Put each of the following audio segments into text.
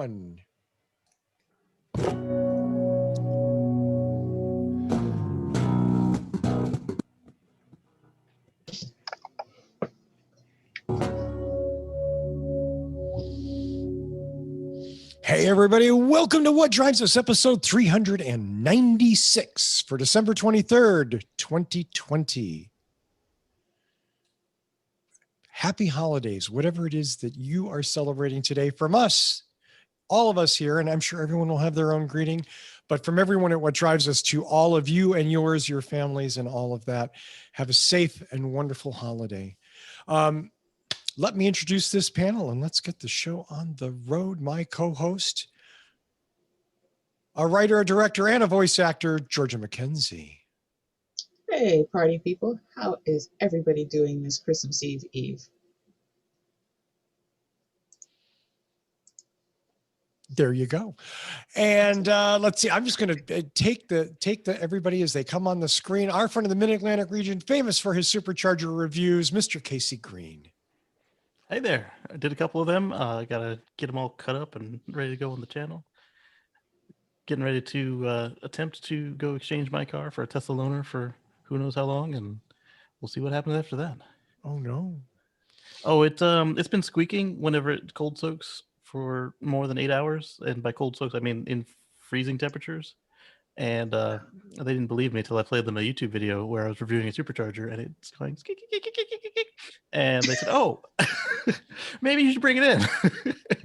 One. Hey, everybody. Welcome to What Drives Us, episode 396 for December 23rd, 2020. Happy holidays, whatever it is that you are celebrating today. From us, all of us here, and I'm sure everyone will have their own greeting, but from everyone at What Drives Us to all of you and yours, your families, and all of that, have a safe and wonderful holiday. Let me introduce this panel and let's get the show on the road. My co-host, a writer, a director, and a voice actor, Georgia McKenzie. Hey, party people. How is everybody doing this Christmas Eve? There you go. And let's see, I'm just going to take the everybody as they come on the screen. Our friend of the Mid-Atlantic region, famous for his supercharger reviews, Mr. Kacey Green. Hey there. I did a couple of them. I got to get them all cut up and ready to go on the channel. Getting ready to attempt to go exchange my car for a Tesla loaner for who knows how long, and we'll see what happens after that. Oh, no. Oh, it's been squeaking whenever it cold soaks for more than 8 hours. And by cold soaks, I mean in freezing temperatures. And they didn't believe me until I played them a YouTube video where I was reviewing a supercharger, and it's going, and they said, oh, maybe you should bring it in.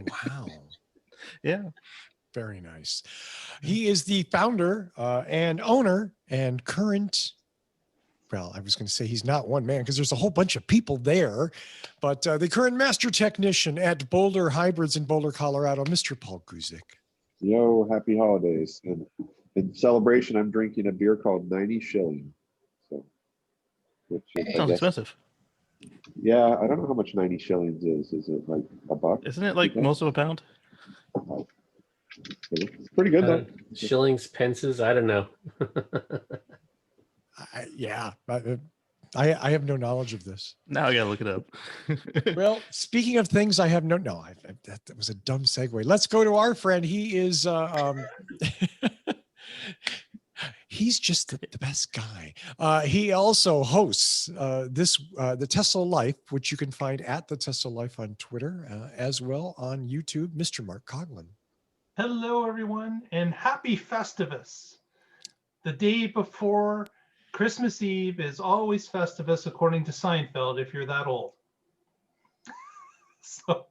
Wow. Yeah. Very nice. He is the founder and owner and current, well, I was going to say he's not one man because there's a whole bunch of people there, but the current master technician at Boulder Hybrids in Boulder, Colorado, Mr. Paul Guzik. Yo, happy holidays. And in celebration, I'm drinking a beer called 90 Shilling. So, which is, Sounds expensive. Yeah, I don't know how much 90 shillings is. Is it like $1? Isn't it like most of a pound? It's pretty good though. Shillings, pences, I don't know. Yeah, I have no knowledge of this. Now I gotta look it up. Well, speaking of things I have that was a dumb segue. Let's go to our friend. He is he's just the best guy. He also hosts the Tesla Life, which you can find at the Tesla Life on Twitter, as well on YouTube, Mr. Mark Coughlin. Hello, everyone, and happy Festivus. The day before Christmas Eve is always Festivus, according to Seinfeld, if you're that old. So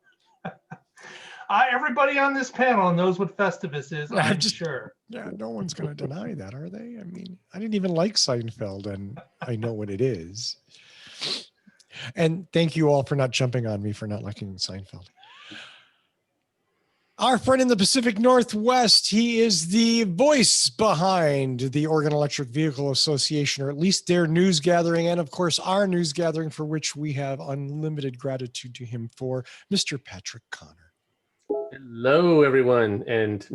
everybody on this panel knows what Festivus is, I'm sure. Yeah, no one's going to deny that, are they? I mean, I didn't even like Seinfeld, and I know what it is. And thank you all for not jumping on me for not liking Seinfeld. Our friend in the Pacific Northwest, he is the voice behind the Oregon Electric Vehicle Association, or at least their news gathering, and of course our news gathering, for which we have unlimited gratitude to him for, Mr. Patrick Connor. Hello, everyone. And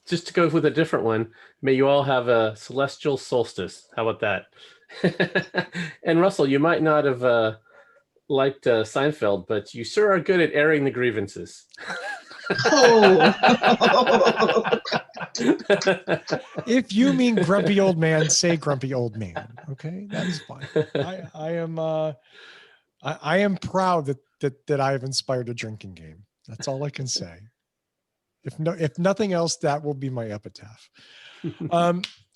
just to go with a different one, may you all have a celestial solstice. How about that? And Russell, you might not have liked Seinfeld, but you sure are good at airing the grievances. Oh. If you mean grumpy old man, say grumpy old man. Okay, that is fine. I am proud that I have inspired a drinking game. That's all I can say. If nothing else, that will be my epitaph.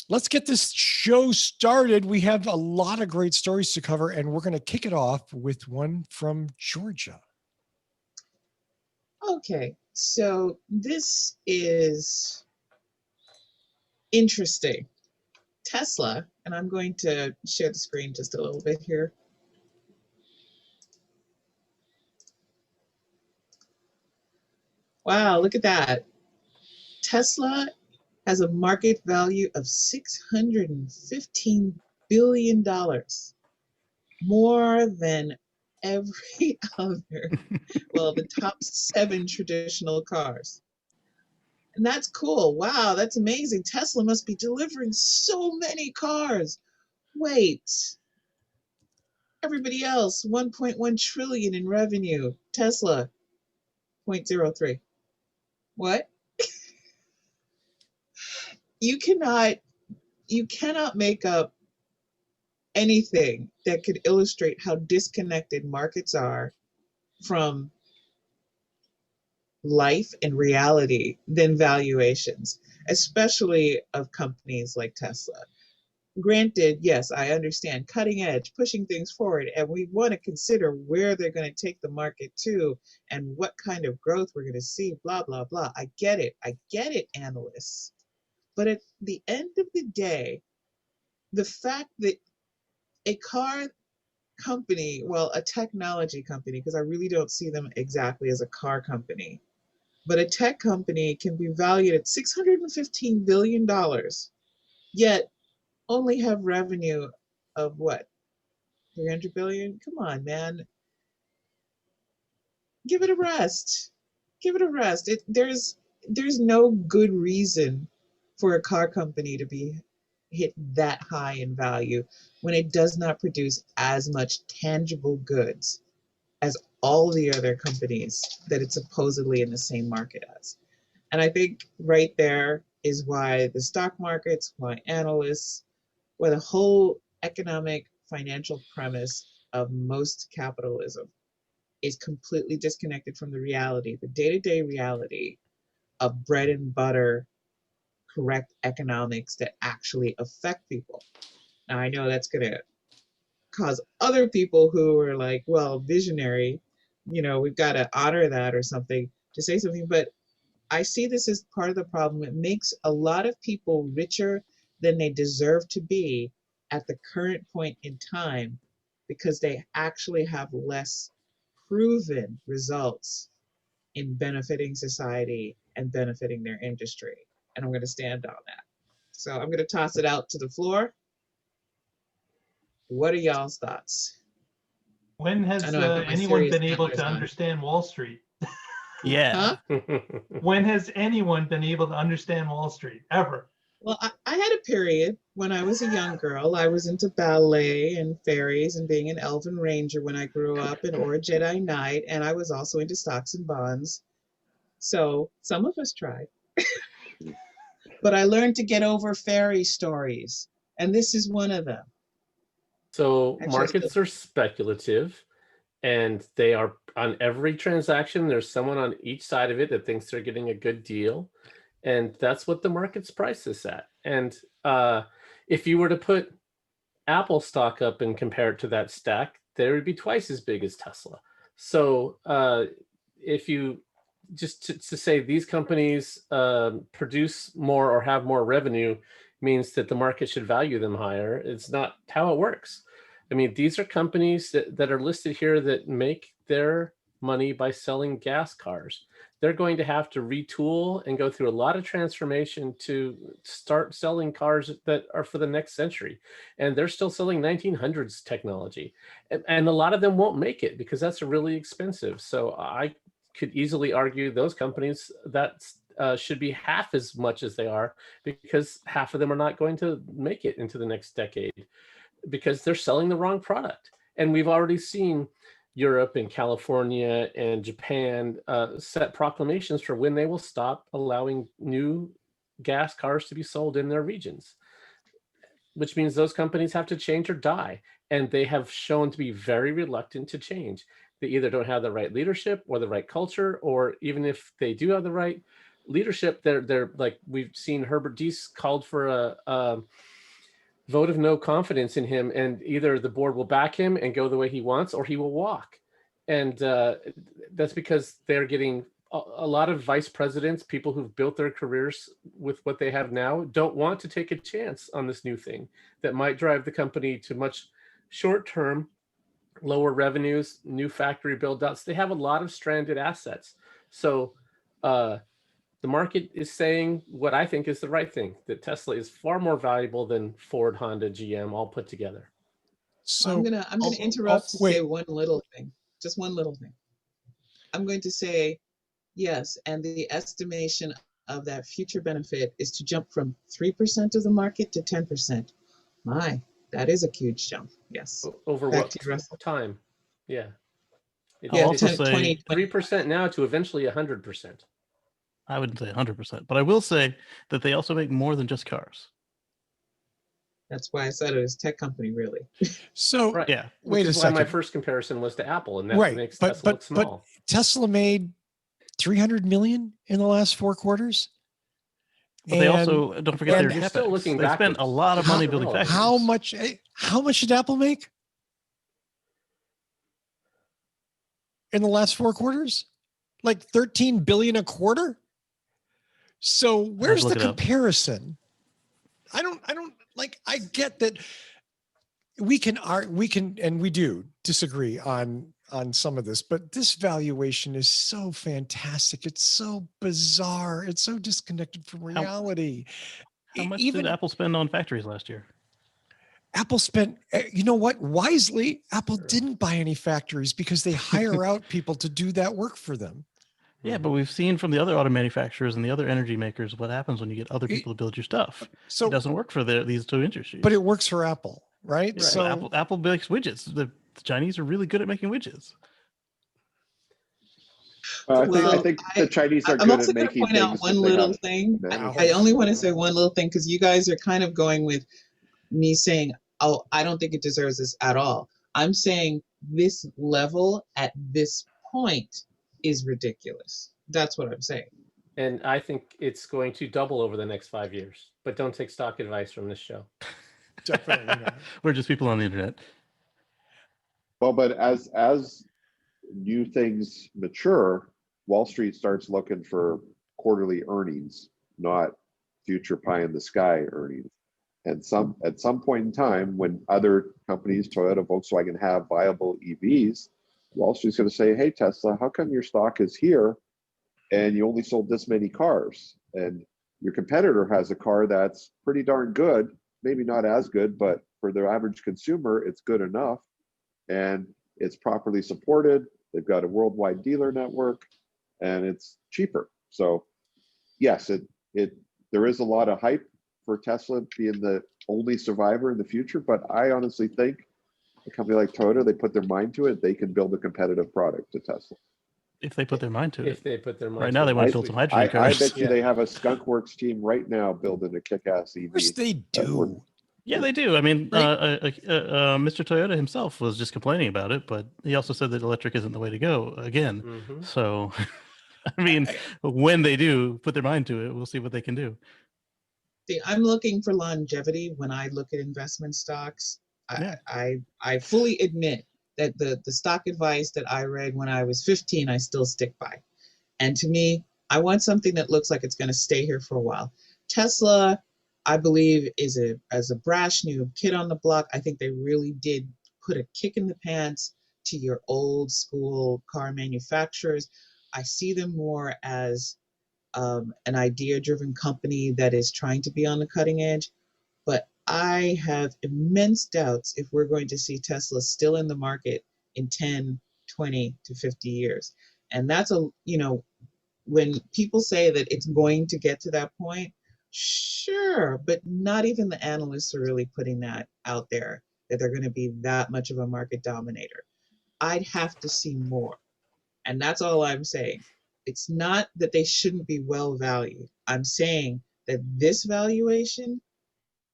Let's get this show started. We have a lot of great stories to cover, and we're going to kick it off with one from Georgia. Okay, so this is interesting. Tesla, and I'm going to share the screen just a little bit here. Wow, look at that. Tesla has a market value of $615 billion, more than every other, well, the top 7 traditional cars. And that's cool. Wow, that's amazing. Tesla must be delivering so many cars. Wait, everybody else, 1.1 trillion in revenue. Tesla, 0.03. What? You cannot make up anything that could illustrate how disconnected markets are from life and reality than valuations, especially of companies like Tesla. Granted, yes, I understand cutting edge, pushing things forward, and we want to consider where they're going to take the market to and what kind of growth we're going to see, blah, blah, blah. I get it, analysts. But at the end of the day, the fact that a car company, well, a technology company, because I really don't see them exactly as a car company, but a tech company can be valued at $615 billion, yet only have revenue of what, 300 billion? Come on, man. Give it a rest. Give it a rest. There's no good reason for a car company to be hit that high in value when it does not produce as much tangible goods as all the other companies that it's supposedly in the same market as. And I think right there is why the stock markets, why analysts, why the whole economic financial premise of most capitalism is completely disconnected from the reality, the day-to-day reality of bread and butter, correct economics that actually affect people. Now, I know that's going to cause other people who are like, well, visionary, we've got to honor that or something to say something. But I see this as part of the problem. It makes a lot of people richer than they deserve to be at the current point in time because they actually have less proven results in benefiting society and benefiting their industry. And I'm going to stand on that. So I'm going to toss it out to the floor. What are y'all's thoughts? When has I know I've got my anyone serious been able antlers to on. understand Wall Street? Yeah. Huh? When has anyone been able to understand Wall Street ever? Well, I had a period when I was a young girl. I was into ballet and fairies and being an elven ranger when I grew up and or a Jedi Knight. And I was also into stocks and bonds. So some of us tried. But I learned to get over fairy stories. And this is one of them. So Actually, markets are speculative, and they are on every transaction. There's someone on each side of it that thinks they're getting a good deal, and that's what the market's price is at. And if you were to put Apple stock up and compare it to that stack, they would be twice as big as Tesla. So if you just to say these companies produce more or have more revenue means that the market should value them higher. It's not how it works. I mean, these are companies that are listed here that make their money by selling gas cars. They're going to have to retool and go through a lot of transformation to start selling cars that are for the next century. And they're still selling 1900s technology. And a lot of them won't make it because that's really expensive. So I could easily argue those companies that should be half as much as they are, because half of them are not going to make it into the next decade because they're selling the wrong product. And we've already seen Europe and California and Japan set proclamations for when they will stop allowing new gas cars to be sold in their regions, which means those companies have to change or die. And they have shown to be very reluctant to change. They either don't have the right leadership or the right culture, or even if they do have the right leadership, they're like, we've seen Herbert Diess called for a vote of no confidence in him, and either the board will back him and go the way he wants, or he will walk. And that's because they're getting a lot of vice presidents, people who've built their careers with what they have now, don't want to take a chance on this new thing that might drive the company to much short-term, lower revenues, new factory build-outs. They have a lot of stranded assets. So the market is saying what I think is the right thing, that Tesla is far more valuable than Ford, Honda, GM all put together. So I'm gonna interrupt to say one little thing, just one little thing. I'm going to say yes, and the estimation of that future benefit is to jump from 3% of the market to 10%. My, that is a huge jump. Yes. Over Back what to you, Russell. time? Yeah. I'll also say 3% now to eventually 100%. I wouldn't say 100%, but I will say that they also make more than just cars. That's why I said it was tech company, really. So Right. Yeah. wait Which a is why my second. first comparison was to Apple, and that Right, makes but Tesla look but small. Tesla made 300 million in the last 4 quarters. But they And- also don't forget and their you're still capex. looking They spent a backwards. lot of How- money building irrelevant. factories. How much did Apple make in the last 4 quarters? Like 13 billion a quarter. So where's look the it up. comparison? I don't like, I get that we can and we do disagree on some of this, but this valuation is so fantastic. It's so bizarre. It's so disconnected from reality. How much Even did Apple spend on factories last year? Apple spent, you know what? Wisely, Apple Sure. didn't buy any factories because they hire out people to do that work for them. Yeah, but we've seen from the other auto manufacturers and the other energy makers what happens when you get other It- people to build your stuff. So, It doesn't work for these two industries. but it works for Apple, right? Yeah, So but Apple makes widgets. The Chinese are really good at making widgets. I Well, think the Chinese are I'm good also at going to making point out things one that they little have thing. managed. I only want to say one little thing because you guys are kind of going with me saying, oh, I don't think it deserves this at all. I'm saying this level at this point is ridiculous. That's what I'm saying. And I think it's going to double over the next 5 years. But don't take stock advice from this show. definitely not. We're just people on the internet. Well, but as new things mature, Wall Street starts looking for quarterly earnings, not future pie in the sky earnings. And at some point in time, when other companies, Toyota, Volkswagen, have viable EVs, Wall Street's going to say, "Hey, Tesla, how come your stock is here, and you only sold this many cars? And your competitor has a car that's pretty darn good, maybe not as good, but for the average consumer, it's good enough, and it's properly supported. They've got a worldwide dealer network, and it's cheaper." So, yes, there is a lot of hype for Tesla being the only survivor in the future, but I honestly think a company like Toyota, they put their mind to it, they can build a competitive product to Tesla. If they put their mind to If it. they put their mind Right to now, it. they want to I- build some hydrogen I cars. bet you Yeah. they have a Skunk Works team right now building a kick-ass EV. Of course they do. Yeah, they do. I mean, Right. Mr. Toyota himself was just complaining about it, but he also said that electric isn't the way to go again. Mhm. So, I mean, when they do put their mind to it, we'll see what they can do. See, I'm looking for longevity when I look at investment stocks. Yeah. I fully admit that the stock advice that I read when I was 15, I still stick by. And to me, I want something that looks like it's going to stay here for a while. Tesla, I believe, is a brash new kid on the block. I think they really did put a kick in the pants to your old school car manufacturers. I see them more as an idea-driven company that is trying to be on the cutting edge. But I have immense doubts if we're going to see Tesla still in the market in 10, 20 to 50 years. And that's when people say that it's going to get to that point, sure, but not even the analysts are really putting that out there, that they're going to be that much of a market dominator. I'd have to see more. And that's all I'm saying. It's not that they shouldn't be well valued. I'm saying that this valuation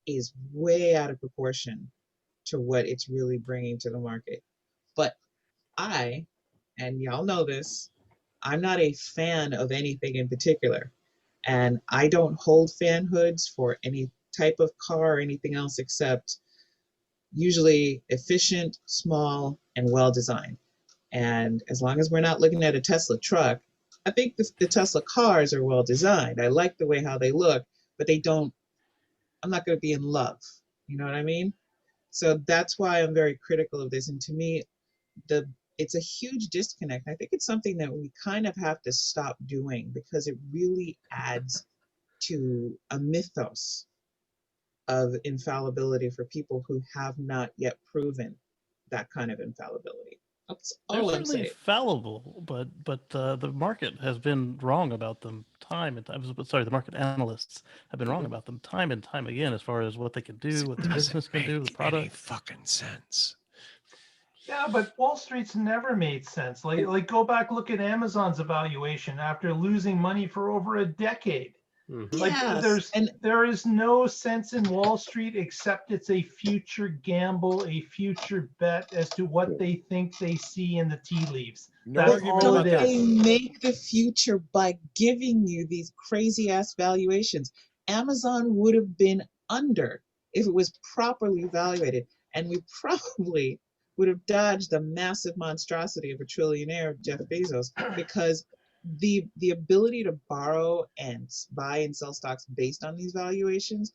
is way out of proportion to what it's really bringing to the market. But and y'all know this, I'm not a fan of anything in particular. And I don't hold fanhoods for any type of car or anything else except usually efficient, small, and well designed. And as long as we're not looking at a Tesla truck, I think the Tesla cars are well designed. I like the way how they look, but I'm not going to be in love. You know what I mean? So that's why I'm very critical of this. And to me, it's a huge disconnect. I think it's something that we kind of have to stop doing because it really adds to a mythos of infallibility for people who have not yet proven that kind of infallibility. That's They're all I'm certainly saying. fallible, but the market has been wrong about them time and time. Sorry, the market analysts have been wrong about them time and time again as far as what they can do, what the business can do, the Any product. fucking sense. Yeah, but Wall Street's never made sense. Like go back, look at Amazon's evaluation after losing money for over a decade. Mhm. Like Yes, and there is no sense in Wall Street except it's a future gamble, a future bet as to what they think they see in the tea leaves. No That's argument all about it that. they is. make the future by giving you these crazy ass valuations. Amazon would have been under if it was properly evaluated, and we probably would have dodged the massive monstrosity of a trillionaire Jeff Bezos, because the ability to borrow and buy and sell stocks based on these valuations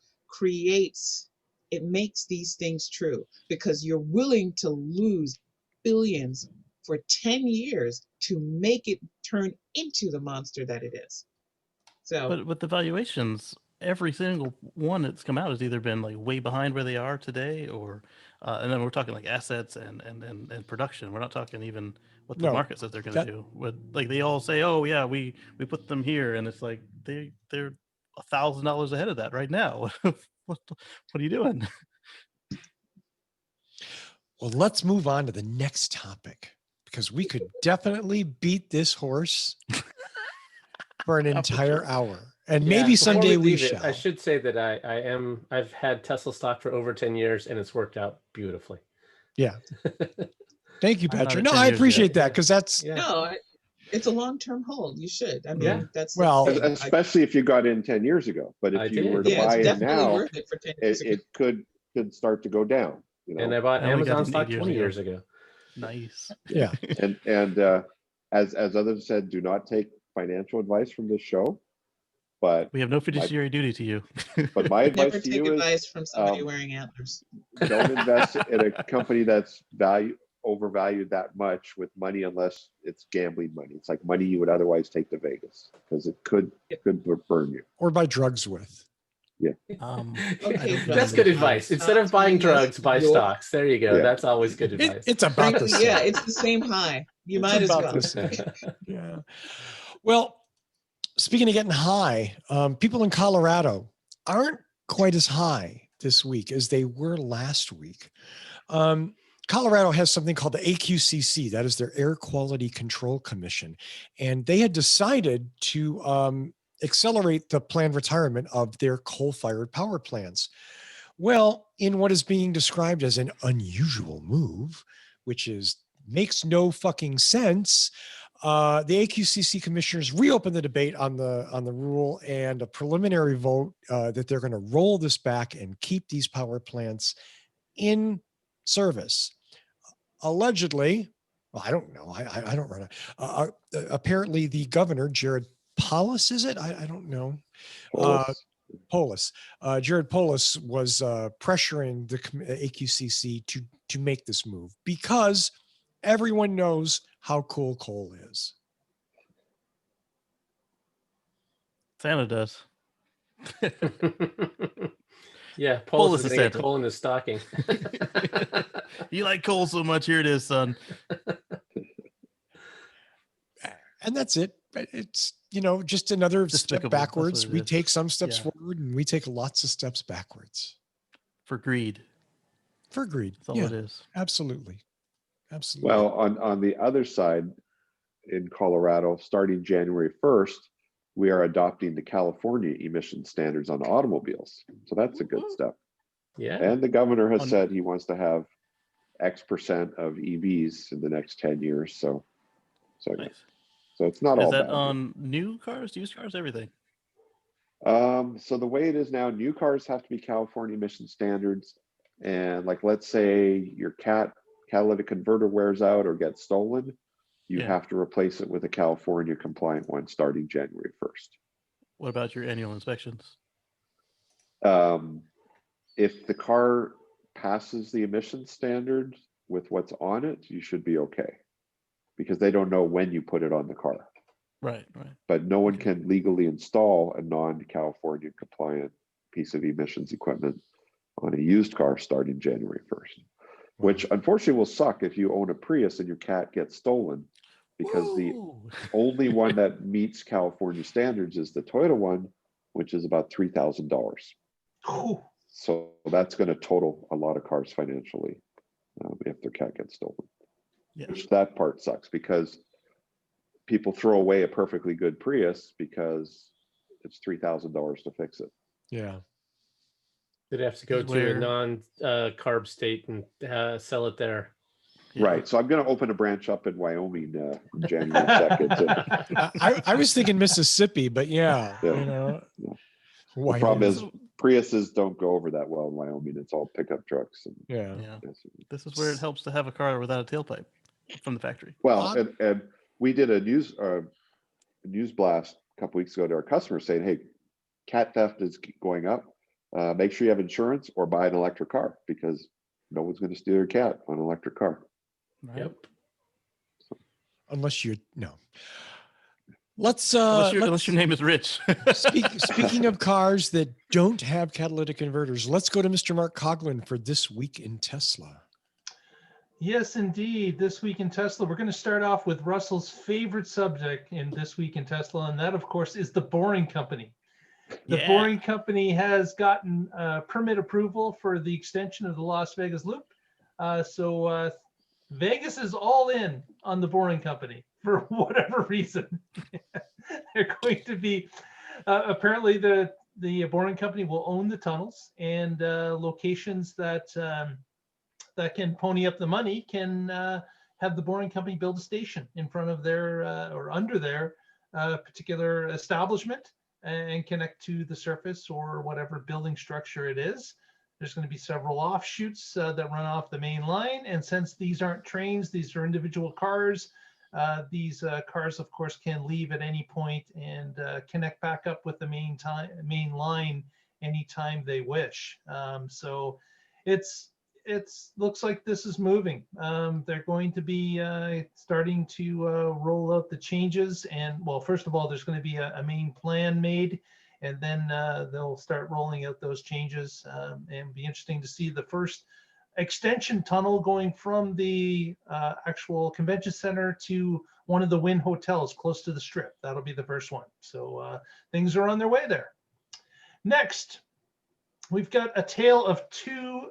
makes these things true, because you're willing to lose billions for 10 years to make it turn into the monster that it is. So But with the valuations, every single one that's come out has either been like way behind where they are today, or and then we're talking like assets and production. We're not talking even what the No, market says they're going that- to do. But like they all say, oh yeah, we put them here, and it's like they're $1,000 ahead of that right now. what are you doing? Well, let's move on to the next topic, because we could definitely beat this horse for an Yeah, for entire sure. hour. And Yeah, maybe before someday we leave it, shall. I should say that I've had Tesla stock for over 10 years and it's worked out beautifully. Yeah. Thank you, I'm not Patrick. at No, 10 I years yet. appreciate that, Yeah. because that's, Yeah. no, it's a long-term hold. You should. I mean, Yeah. that's the Well, thing. Especially if you got in 10 years ago. But if I you did, were to Yeah, buy it's it definitely now, worth it for 10 years it could start to go down. You And I know, bought I only got Amazon in 8 stock years 20 ago. years ago. Nice. yeah. and as others said, do not take financial advice from this show. But We have no fiduciary duty to you. but my advice Never to take you is advice from somebody um, wearing antlers. don't invest in a company that's overvalued that much with money unless it's gambling money. It's like money you would otherwise take to Vegas, because it could burn you. Or buy drugs with. Okay, That's good Justin, advice. Instead of stop buying telling us drugs, buy your- stocks. There you go. Yeah. That's always good advice. It's about the Frankly, same. yeah, it's the same high. You It's might as about well. the same. Yeah. Well, speaking of getting high, people in Colorado aren't quite as high this week as they were last week. Colorado has something called the AQCC, that is their Air Quality Control Commission, and they had decided to accelerate the planned retirement of their coal-fired power plants. Well, in what is being described as an unusual move, which makes no fucking sense, the AQCC commissioners reopened the debate on the rule, and a preliminary vote that they're going to roll this back and keep these power plants in service. Allegedly, well, I don't know. I don't run it. Apparently, the governor, Jared Polis, is it? I don't know. Polis. Jared Polis was pressuring the AQCC to make this move, because everyone knows how cool coal is. Santa does. Yeah, Polis Polis is is going to get Santa. coal in his stocking. You like coal so much. Here it is, son. And that's it. It's, just another Despicable. step That's backwards. what it We is. take some steps Yeah. forward, and we take lots of steps backwards For greed. for greed. That's all Yeah, it is. absolutely. Absolutely. Well, on the other side, in Colorado, starting January 1st, we are adopting the California emission standards on automobiles. So that's a good step. Yeah. And the governor has On- said he wants to have X% of EVs in the next 10 years. So Nice. it's not Is all that bad. on new cars, used cars, everything? So the way it is now, new cars have to be California emission standards. And like, let's say your catalytic converter wears out or gets stolen, you Yeah. have to replace it with a California compliant one starting January 1st. What about your annual inspections? If the car passes the emission standard with what's on it, you should be okay, because they don't know when you put it on the car. Right. But no one can legally install a non-California compliant piece of emissions equipment on a used car starting January 1st, which unfortunately will suck if you own a Prius and your cat gets stolen, because the Woo! only one that meets California standards is the Toyota one, which is about $3,000. Ooh, So that's going to total a lot of cars financially if their cat gets stolen. Yeah. which that part sucks because people throw away a perfectly good Prius because it's $3,000 to fix it. Yeah. They'd have to go This is to a where- non-carb state and sell it there. Yeah. Right. So I'm going to open a branch up in Wyoming on January 2nd. So I was thinking Mississippi, but yeah, Yeah. you know, Yeah. the Wyoming. problem is Priuses don't go over that well in Wyoming. It's all pickup trucks. And, Yeah. Yeah. This is where it helps to have a car without a tailpipe from the factory. well, and we did a news blast a couple weeks ago to our customers saying, hey, cat theft is going up. Make sure you have insurance or buy an electric car because no one's going to steal your cat on an electric car. Right? Yep. Unless you no. Let's Unless your name is Rich. speaking of cars that don't have catalytic converters, let's go to Mr. Mark Coughlin for This Week in Tesla. Yes, indeed. This week in Tesla, we're going to start off with Russell's favorite subject in This Week in Tesla, and that, of course, is the Boring Company. The Yeah. Boring Company has gotten permit approval for the extension of the Las Vegas Loop. So Vegas is all in on the Boring Company for whatever reason. They're going to be, apparently the Boring Company will own the tunnels, and locations that that can pony up the money can have the Boring Company build a station in front of their or under their particular establishment and connect to the surface or whatever building structure it is. There's going to be several offshoots that run off the main line. And since these aren't trains, these are individual cars. These cars, of course, can leave at any point and connect back up with the main line anytime they wish. So it's looks like this is moving. They're going to be starting to roll out the changes. And well, first of all, there's going to be a main plan made, and then they'll start rolling out those changes. And be interesting to see the first extension tunnel going from the actual convention center to one of the Wynn hotels close to the Strip. That'll be the first one. So things are on their way there. Next, we've got a tale of two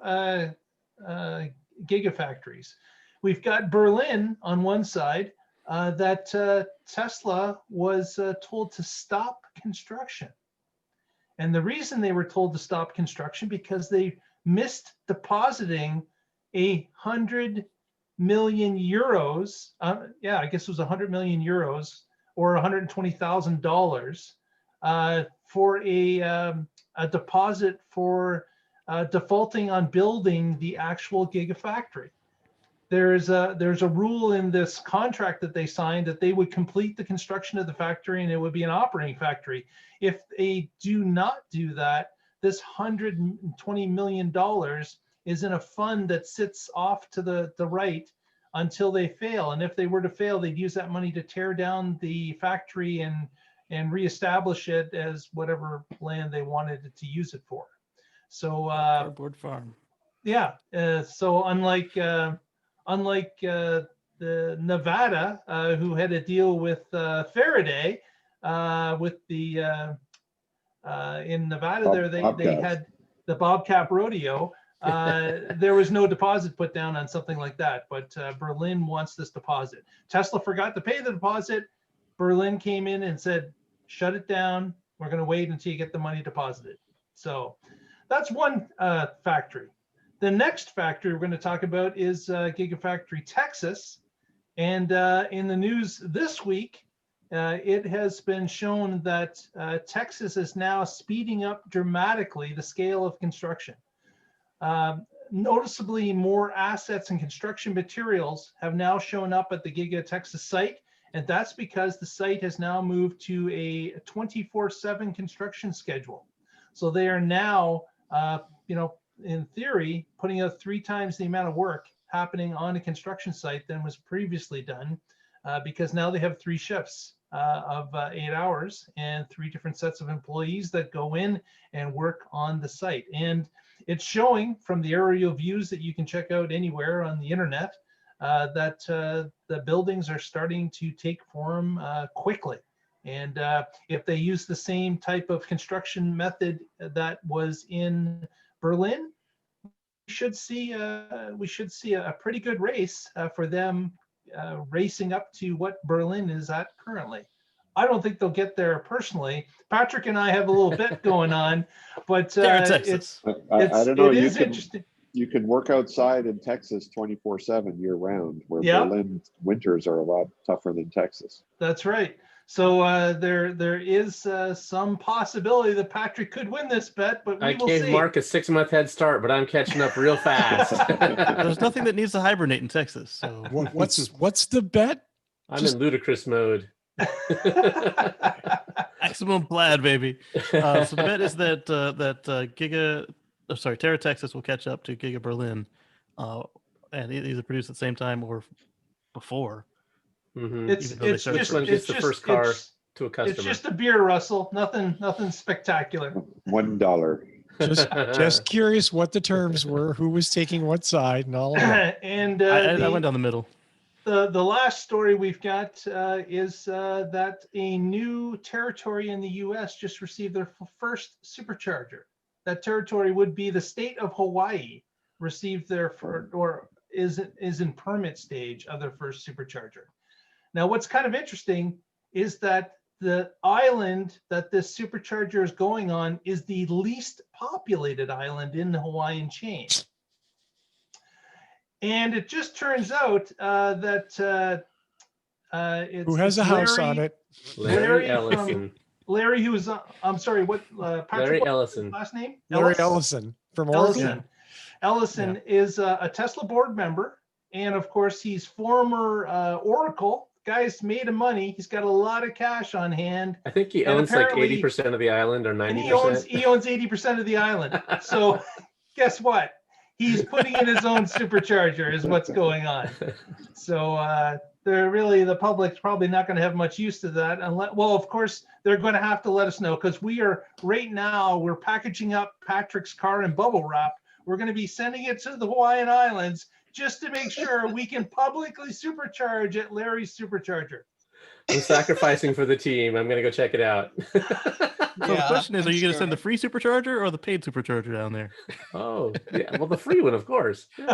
gigafactories. We've got Berlin on one side that Tesla was told to stop construction. And the reason they were told to stop construction because they missed depositing 100 million euros. Yeah, I guess it was 100 million euros or $120,000 for a deposit for defaulting on building the actual gigafactory. There's a rule in this contract that they signed that they would complete the construction of the factory and it would be an operating factory. If they do not do that, this $120 million is in a fund that sits off to the right until they fail. And if they were to fail, they'd use that money to tear down the factory and reestablish it as whatever land they wanted to use it for. So Cardboard farm. yeah, so unlike the Nevada, who had a deal with Faraday, with the in Nevada there they had the Bobcat Rodeo. There was no deposit put down on something like that, but Berlin wants this deposit. Tesla forgot to pay the deposit. Berlin came in and said, shut it down. We're going to wait until you get the money deposited. So that's one factory. The next factory we're going to talk about is Gigafactory Texas. And in the news this week, it has been shown that Texas is now speeding up dramatically the scale of construction. Noticeably more assets and construction materials have now shown up at the Giga Texas site. And that's because the site has now moved to a 24/7 construction schedule. So they are now, in theory, putting out 3 times the amount of work happening on a construction site than was previously done, because now they have 3 shifts of 8 hours and 3 different sets of employees that go in and work on the site. And it's showing from the aerial views that you can check out anywhere on the internet that the buildings are starting to take form quickly. And if they use the same type of construction method that was in Berlin, we should see a pretty good race for them racing up to what Berlin is at currently. I don't think they'll get there personally. Patrick and I have a little bit going on, but Texas. I don't know. It is interesting. You can work outside in Texas 24/7 year round, where Yep. Berlin winters are a lot tougher than Texas. That's right. So there is some possibility that Patrick could win this bet, but we I will gave see. Mark a 6-month head start, but I'm catching up real fast. There's nothing that needs to hibernate in Texas. So What's the bet? I'm in ludicrous mode. maximum plaid, baby. So the bet is that Terra Texas will catch up to Giga Berlin, and either produce at the same time or before. Mhm. It's Even though they it's started just Which one gets it's the just first car it's, to a customer? it's just a beer, Russell. Nothing spectacular. $1. Just curious what the terms were, who was taking what side, and all of that. And I went down the middle. the last story we've got is that a new territory in the U.S. just received their first supercharger. That territory would be the state of Hawaii. Received their or is in permit stage of their first supercharger. Now, what's kind of interesting is that the island that this supercharger is going on is the least populated island in the Hawaiian chain. And it just turns out that Who has a house on it? Larry Ellison. Larry, who was, I'm sorry, what, Patrick, Larry what's Ellison. his last name? Larry Ellis? Ellison from Oregon. Ellison is a Tesla board member. And of course, he's former Oracle. Guy's made of money. He's got a lot of cash on hand. I think he And owns like apparently- 80% of the island or And 90%. he owns 80% of the island. So guess what? He's putting in his own supercharger is what's going on. So the public's probably not going to have much use to that. Unless, well, of course, they're going to have to let us know, because we're packaging up Patrick's car in bubble wrap. We're going to be sending it to the Hawaiian Islands just to make sure we can publicly supercharge at Larry's supercharger. I'm sacrificing for the team. I'm going to go check it out. So the question is, are you going to send the free supercharger or the paid supercharger down there? Oh, yeah. Well, the free one, of course. We're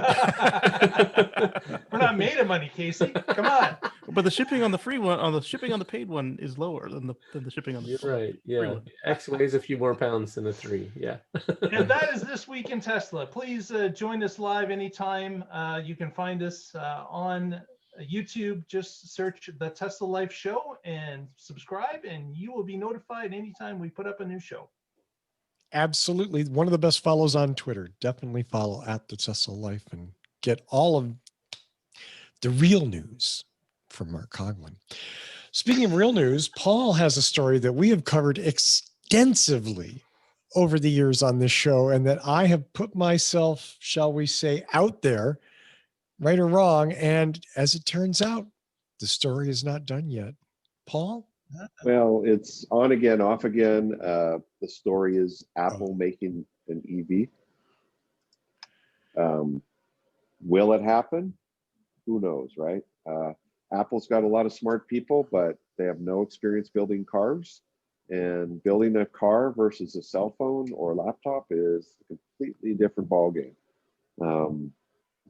not made of money, Kacey. Come on. But the shipping on the free one, on the shipping on the paid one, is lower than the shipping on the. You're right. Yeah. one. X weighs a few more pounds than the 3. Yeah. And that is This Week in Tesla. Please join us live anytime. You can find us on YouTube. Just search the Tesla Life Show and subscribe, and you will be notified anytime we put up a new show. Absolutely. One of the best follows on Twitter. Definitely follow at the Tesla Life and get all of the real news from Mark Coughlin. Speaking of real news, Paul has a story that we have covered extensively over the years on this show, and that I have put myself, shall we say, out there, right or wrong. And as it turns out, the story is not done yet. Paul? Well, it's on again, off again. The story is Apple making an EV. Will it happen? Who knows, right? Apple's got a lot of smart people, but they have no experience building cars. And building a car versus a cell phone or a laptop is a completely different ballgame.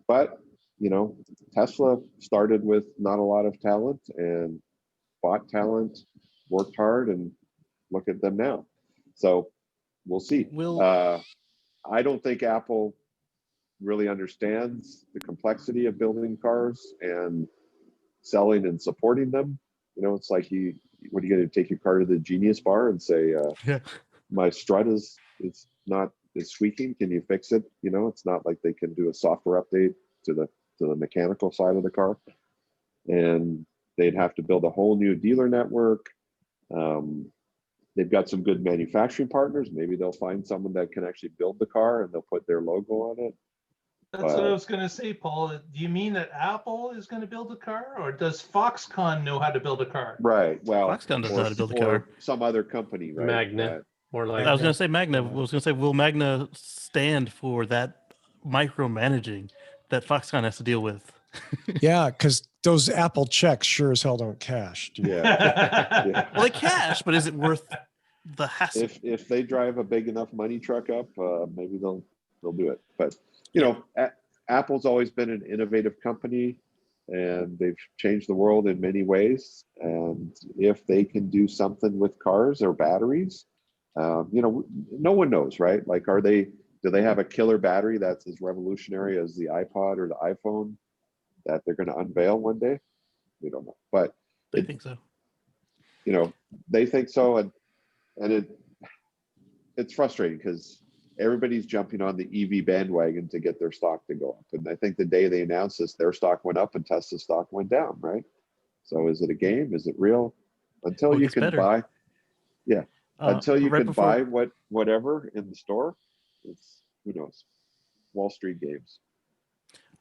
But, you know, Tesla started with not a lot of talent and bought talent, worked hard, and look at them now. So we'll see. I don't think Apple really understands the complexity of building cars and selling and supporting them. You know, it's like what are you going to take your car to the Genius Bar and say, my strut is squeaking, can you fix it? You know, it's not like they can do a software update to the mechanical side of the car, and they'd have to build a whole new dealer network. They've got some good manufacturing partners. Maybe they'll find someone that can actually build the car and they'll put their logo on it. That's what I was going to say, Paul. Do you mean that Apple is going to build a car, or does Foxconn know how to build a car? Right. Well, Foxconn doesn't know how to build a car. Some other company, right? Magna. More like I was going to say Magna. I was going to say, will Magna stand for that micromanaging that Foxconn has to deal with? Yeah, because those Apple checks sure as hell don't cash. Yeah. Well, they cash, but is it worth the hassle? If they drive a big enough money truck up, maybe they'll do it. But you know, Apple's always been an innovative company. and they've changed the world in many ways. And if they can do something with cars or batteries, you know, no one knows, right? Like, do they have a killer battery that's as revolutionary as the iPod or the iPhone that they're going to unveil one day? We don't know, but They think so. you know, they think so, and it's frustrating because everybody's jumping on the EV bandwagon to get their stock to go up. And I think the day they announced this, their stock went up and Tesla's stock went down, right? So is it a game? Is it real? Until Well, it you gets can better. buy, until you right can before- buy whatever in the store, it's, who knows? Wall Street games.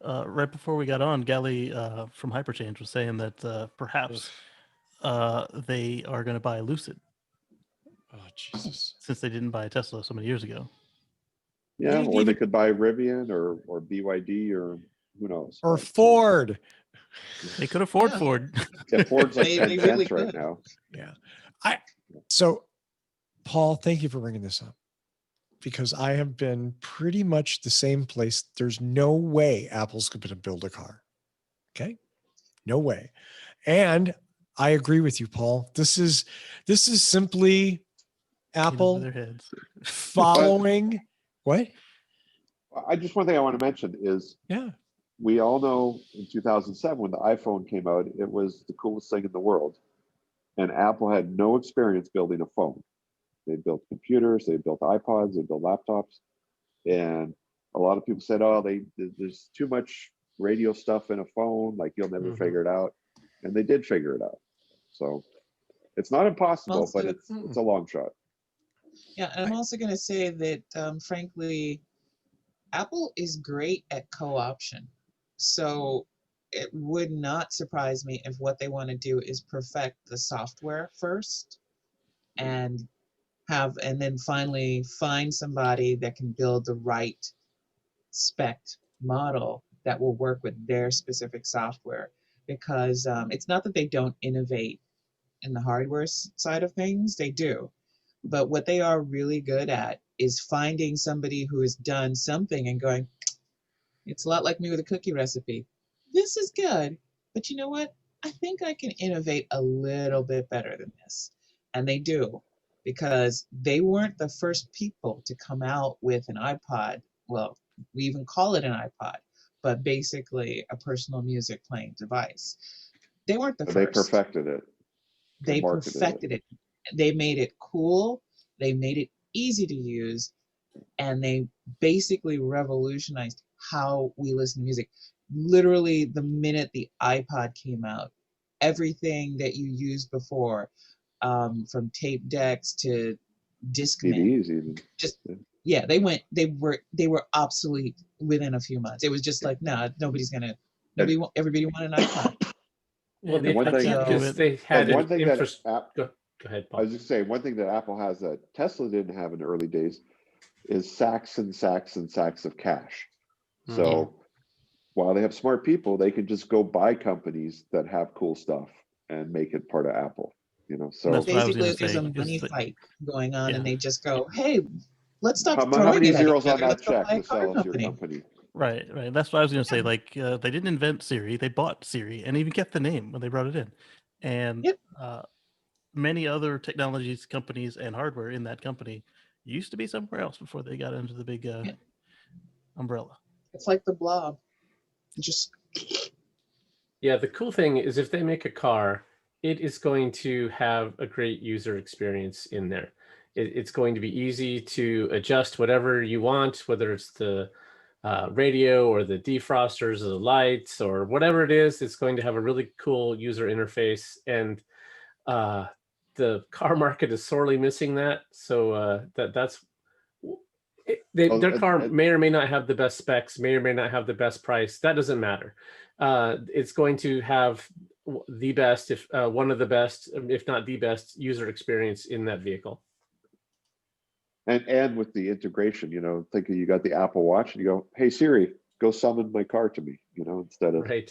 Right before we got on, Gally from Hyperchange was saying that perhaps they are going to buy Lucid Oh, Jesus. since they didn't buy a Tesla so many years ago. Yeah, didn't or they even- could buy Rivian or BYD or who knows? Or But, Ford. They could afford Yeah. Ford. yeah, Ford's like They 10 really cents right could. now. Yeah. So Paul, thank you for bringing this up, because I have been pretty much the same place. There's no way Apple's going to build a car. Okay. No way. And I agree with you, Paul. This is simply In over Apple their heads. following what? One thing I want to mention is Yeah. we all know in 2007 when the iPhone came out, it was the coolest thing in the world. And Apple had no experience building a phone. They built computers, they built iPods, they built laptops. And a lot of people said, oh, there's too much radio stuff in a phone, like you'll never figure it out. And they did figure it out. So it's not impossible, Also- but it's a long shot. Yeah, and I'm also going to say that, frankly, Apple is great at co-option. So it would not surprise me if what they want to do is perfect the software first and then finally find somebody that can build the right spec model that will work with their specific software. Because it's not that they don't innovate in the hardware side of things, they do. But what they are really good at is finding somebody who has done something and going, it's a lot like me with a cookie recipe. This is good, but you know what? I think I can innovate a little bit better than this. And they do, because they weren't the first people to come out with an iPod. Well, we even call it an iPod, but basically a personal music playing device. They weren't the But they first. perfected it. They marketed perfected it. They made it cool. They made it easy to use. And they basically revolutionized how we listen to music. Literally, the minute the iPod came out, everything that you used before, from tape decks to Discman, CDs even. yeah, they were obsolete within a few months. It was just like, no, everybody wanted an iPod. Well, And the, one I thing- think because they And had one an thing that infrastructure. Go ahead, I Paul. was just saying, one thing that Apple has that Tesla didn't have in the early days is sacks and sacks and sacks of cash. So while they have smart people, they can just go buy companies that have cool stuff and make it part of Apple. You know, so That's what I was Basically, gonna there's say, a is money that- fight going on, Yeah. and they just go, hey, let's stop how throwing many it at zeros each on other. that Let's go check buy a to car sell us your company. company? Right. That's what I was going to say. Like they didn't invent Siri; they bought Siri and even kept the name when they brought it in. And Yep. many other technologies companies and hardware in that company used to be somewhere else before they got into the big umbrella. It's like the Blob. Just Yeah, the cool thing is if they make a car, it is going to have a great user experience in there. It's going to be easy to adjust whatever you want, whether it's the radio or the defrosters or the lights or whatever it is. It's going to have a really cool user interface, and the car market is sorely missing that. So that's their car may or may not have the best specs, may or may not have the best price. That doesn't matter. It's going to have the best, if one of the best, if not the best, user experience in that vehicle. And with the integration, you know, think you got the Apple Watch and you go, hey Siri, go summon my car to me, you know, instead of Right.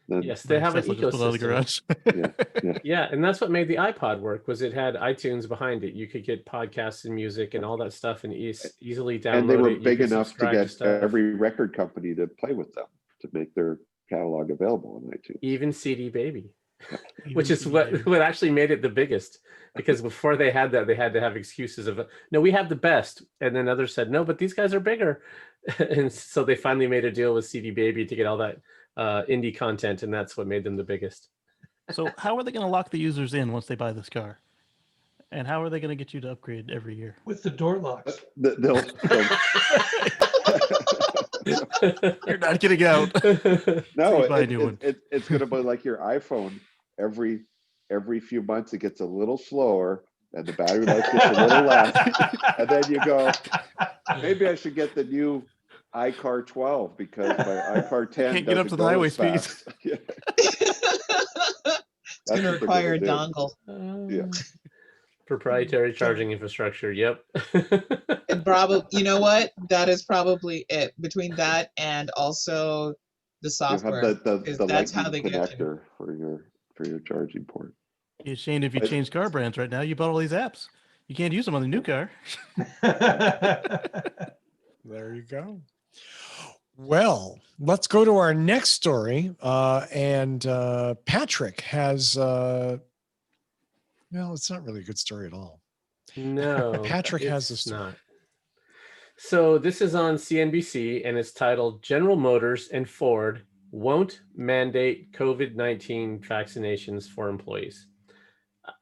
then, Yes, they have an Tesla just pulled out of the ecosystem. garage. Yeah, and that's what made the iPod work, was it had iTunes behind it. You could get podcasts and music and all that stuff and easily download it. and they were You big could enough to subscribe get stuff. every record company to play with them to make their catalog available on iTunes. Even CD Baby, Even which is CD what Baby. what actually made it the biggest. Because before they had that, they had to have excuses of, no, we have the best. And then others said, no, but these guys are bigger. And so they finally made a deal with CD Baby to get all that indie content. And that's what made them the biggest. So how are they going to lock the users in once they buy this car? And how are they going to get you to upgrade every year? With the door locks. They'll You're not getting out. no, buy a new one. it's going to be like your iPhone. Every few months, it gets a little slower, and the battery life gets a little less, and then you go, maybe I should get the new iCar 12 because my iCar 10 Can't get up doesn't to the go highway as fast. speeds. Yeah. It's going to what they're require a gonna do. dongle. Yeah. Proprietary charging infrastructure. Yep. And probably, you know what? That is probably it. Between that and also the You software, have the 'cause that's how they lightning get you. connector for your charging port. Be ashamed if you change car brands right now. You bought all these apps. You can't use them on the new car. There you go. Well, let's go to our next story. And Patrick has, well, it's not really a good story at all. No, Patrick has it's a story. not. So this is on CNBC and it's titled General Motors and Ford Won't Mandate COVID-19 Vaccinations for Employees.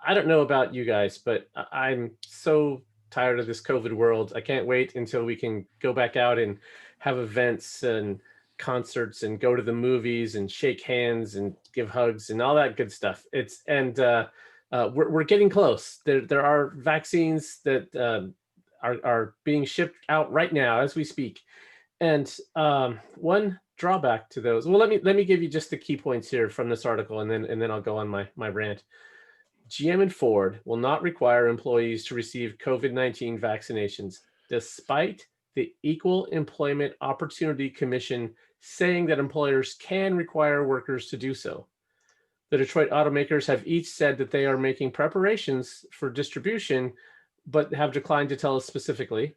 I don't know about you guys, but I'm so tired of this COVID world. I can't wait until we can go back out and have events and concerts and go to the movies and shake hands and give hugs and all that good stuff. We're getting close. There are vaccines that are being shipped out right now as we speak. And one drawback to those. Well, let me give you just the key points here from this article, and then I'll go on my rant. GM and Ford will not require employees to receive COVID-19 vaccinations, despite the Equal Employment Opportunity Commission saying that employers can require workers to do so. The Detroit automakers have each said that they are making preparations for distribution, but have declined to tell us specifically.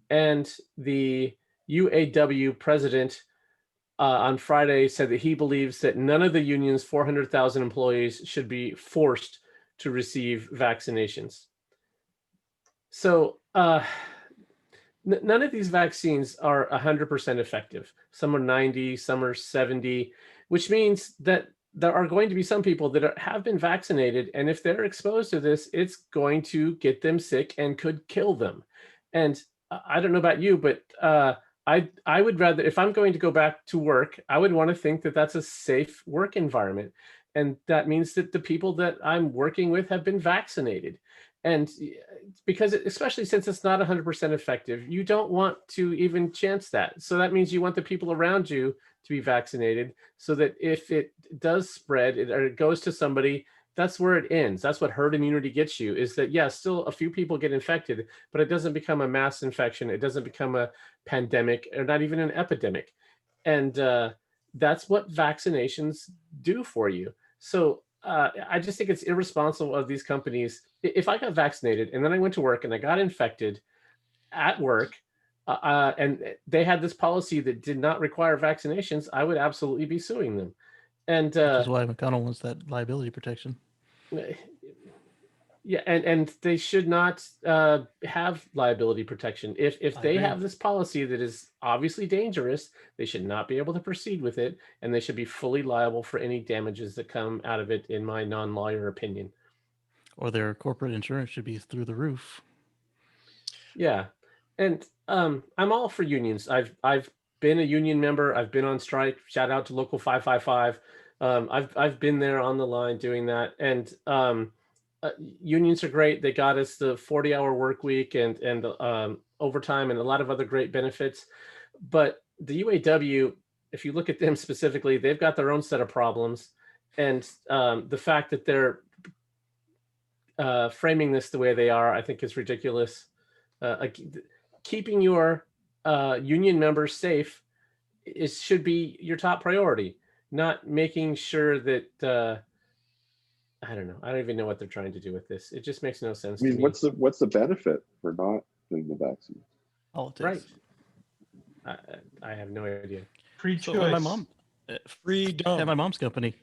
And the UAW president on Friday said that he believes that none of the union's 400,000 employees should be forced to receive vaccinations. So none of these vaccines are 100% effective. Some are 90, some are 70, which means that there are going to be some people that have been vaccinated, and if they're exposed to this, it's going to get them sick and could kill them. And I don't know about you, but I would rather, if I'm going to go back to work, I would want to think that that's a safe work environment. And that means that the people that I'm working with have been vaccinated. And because, especially since it's not 100% effective, you don't want to even chance that. So that means you want the people around you to be vaccinated so that if it does spread or it goes to somebody, that's where it ends. That's what herd immunity gets you, is that, yeah, still a few people get infected, but it doesn't become a mass infection. It doesn't become a pandemic or not even an epidemic. And that's what vaccinations do for you. So I just think it's irresponsible of these companies. If I got vaccinated and then I went to work and I got infected at work and they had this policy that did not require vaccinations, I would absolutely be suing them. And Which is why McConnell wants that liability protection. Yeah, and they should not have liability protection. If they have this policy that is obviously dangerous, they should not be able to proceed with it, and they should be fully liable for any damages that come out of it, in my non-lawyer opinion. Or their corporate insurance should be through the roof. Yeah, and I'm all for unions. I've been a union member. I've been on strike. Shout out to Local 555. I've been there on the line doing that, and unions are great. They got us the 40-hour work week and overtime and a lot of other great benefits. But the UAW, if you look at them specifically, they've got their own set of problems. And the fact that they're framing this the way they are, I think is ridiculous. Keeping your union members safe should be your top priority, not making sure that I don't know. I don't even know what they're trying to do with this. It just makes no sense. I mean, to me. what's the benefit for not doing the vaccine? Politics. Right? I have no idea. Pre-choice. So Freedom. At my mom's company,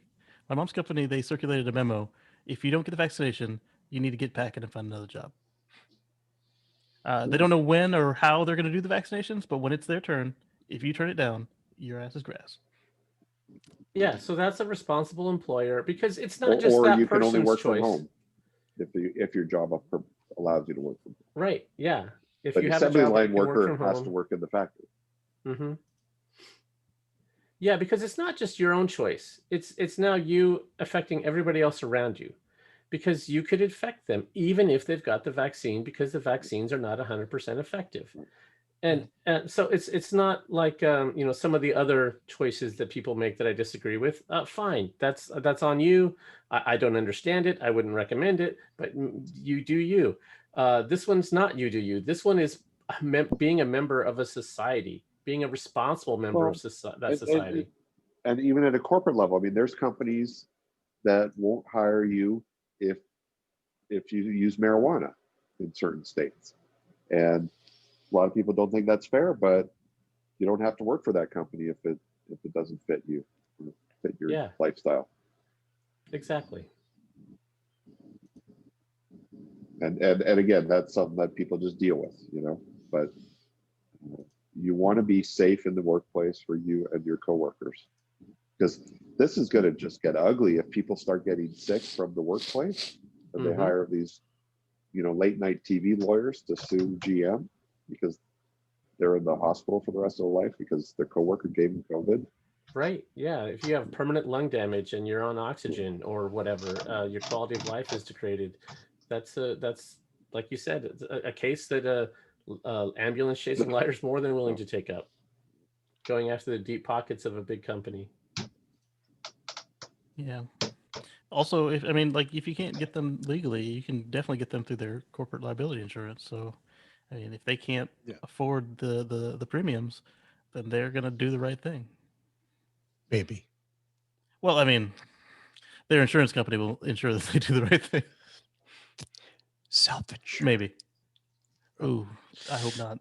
they circulated a memo. If you don't get the vaccination, you need to get packing and find another job. They don't know when or how they're going to do the vaccinations, but when it's their turn, if you turn it down, your ass is grass. Yeah, so that's a responsible employer because it's not just or that you can only person's work choice. from home if your job allows you to work from home. Right. Yeah. If But you the have a assembly job line that you can work worker from has home. to work in the factory. Mm-hmm. Yeah, because it's not just your own choice. It's now you affecting everybody else around you, because you could infect them even if they've got the vaccine, because the vaccines are not 100% effective. And so it's not like some of the other choices that people make that I disagree with. Fine, that's on you. I don't understand it. I wouldn't recommend it, but you do you. This one's not you do you. This one is being a member of a society, being a responsible member of that society. And even at a corporate level, I mean, there's companies that won't hire you if you use marijuana in certain states, and a lot of people don't think that's fair, but you don't have to work for that company if it doesn't fit you, fit your lifestyle. Exactly. And again, that's something that people just deal with, but you want to be safe in the workplace for you and your coworkers, because this is going to just get ugly if people start getting sick from the workplace and they hire these, late night TV lawyers to sue GM because they're in the hospital for the rest of their life because their coworker gave them COVID. Right. Yeah. If you have permanent lung damage and you're on oxygen or whatever, your quality of life is degraded. That's like you said, it's a case that ambulance chasing liars more than willing to take up, going after the deep pockets of a big company. Yeah. Also, if you can't get them legally, you can definitely get them through their corporate liability insurance. So, I mean, if they can't afford the premiums, then they're gonna do the right thing. Maybe. Well, I mean, their insurance company will ensure that they do the right thing. Self-insurance. Maybe. Ooh, I hope not.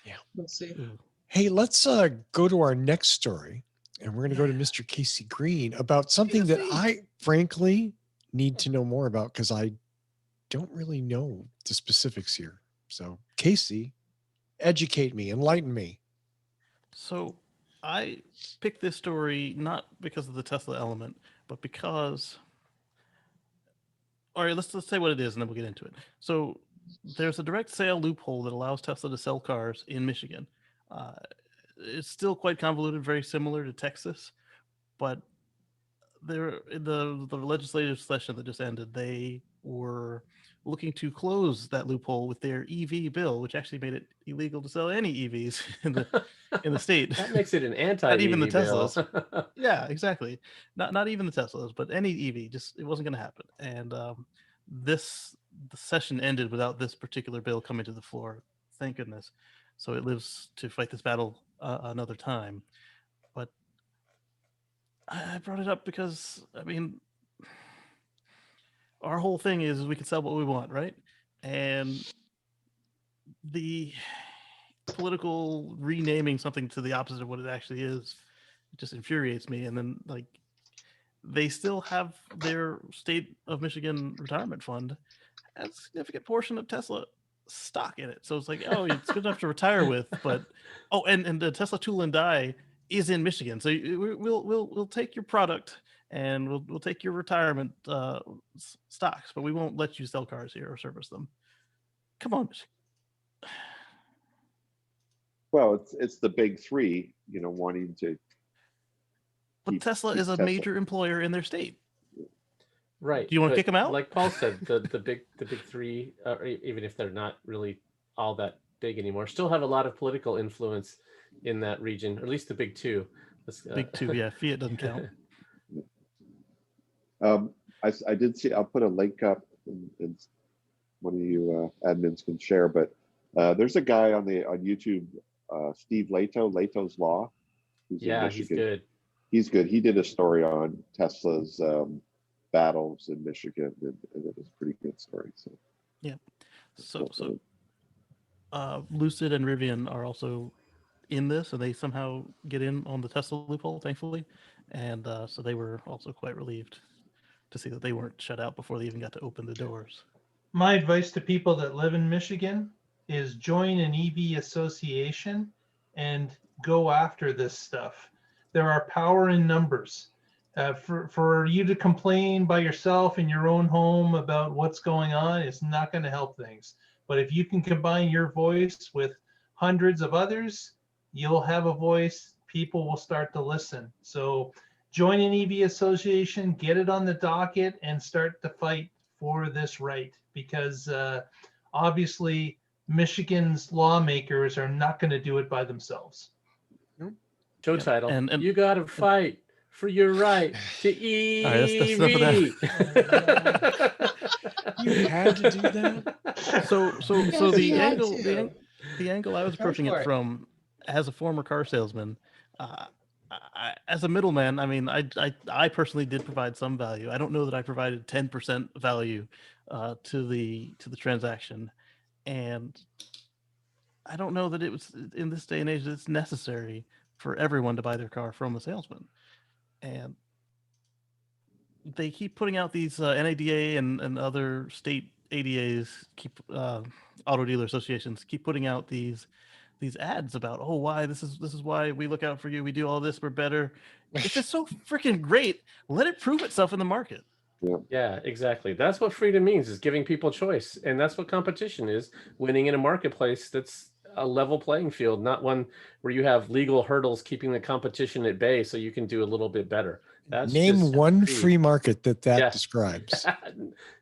Yeah. We'll see. Ooh. Hey, let's go to our next story, and we're going to go to Mr. Kacey Green about something that I frankly need to know more about, because I don't really know the specifics here. So, Kacey, educate me, enlighten me. So, I picked this story not because of the Tesla element, but because. All right, let's say what it is, and then we'll get into it. So, there's a direct sale loophole that allows Tesla to sell cars in Michigan. It's still quite convoluted, very similar to Texas, but the legislative session that just ended, they were looking to close that loophole with their EV bill, which actually made it illegal to sell any EVs in the state. That makes it an anti-EV Not even the bill. Teslas. Yeah, exactly. Not even the Teslas, but any EV. Just it wasn't going to happen. And the session ended without this particular bill coming to the floor. Thank goodness. So it lives to fight this battle another time. But I brought it up because, I mean, our whole thing is we can sell what we want, right? And the political renaming something to the opposite of what it actually is, it just infuriates me. And then, like, they still have their state of Michigan retirement fund has a significant portion of Tesla stock in it. So it's like, oh, it's good enough to retire with, but and the Tesla tool and die is in Michigan. So we'll take your product and we'll take your retirement stocks, but we won't let you sell cars here or service them. Come on, Michigan. Well, it's the big three, wanting to. But Tesla is a Tesla. major employer in their state. Right. Do you want to kick them out? Like Paul said, the big three, even if they're not really all that big anymore, still have a lot of political influence in that region, or at least the big two. Big two, yeah. Fiat doesn't count. I did see. I'll put a link up, and one of you admins can share. But there's a guy on YouTube, Steve Leto's Law. Who's in Michigan. He's good. He's good. He did a story on Tesla's battles in Michigan, and it was a pretty good story. So yeah. So Lucid and Rivian are also in this, and they somehow get in on the Tesla loophole, thankfully. And so they were also quite relieved to see that they weren't shut out before they even got to open the doors. My advice to people that live in Michigan is join an EV association and go after this stuff. There are power in numbers. For you to complain by yourself in your own home about what's going on is not going to help things. But if you can combine your voice with hundreds of others, you'll have a voice. People will start to listen. So join an EV association, get it on the docket, and start to fight for this right. Because obviously Michigan's lawmakers are not going to do it by themselves. Show Yeah, title. and- You got to fight for your right to EV. All right, that's enough of You had to do that? So Yes, the you had angle to. the angle I was Go approaching for it it. from, as a former car salesman, as a middleman, I mean, I personally did provide some value. I don't know that I provided 10% value to the transaction, and I don't know that it was in this day and age that it's necessary for everyone to buy their car from a salesman. And they keep putting out these NADA and other state ADAs, keep auto dealer associations keep putting out these ads about, oh, why this is why we look out for you, we do all this, we're better. If it's so freaking great, let it prove itself in the market. Yeah, exactly. That's what freedom means, is giving people choice. And that's what competition is, winning in a marketplace that's a level playing field, not one where you have legal hurdles keeping the competition at bay so you can do a little bit better. That's Name just one greed. free market that Yeah. describes.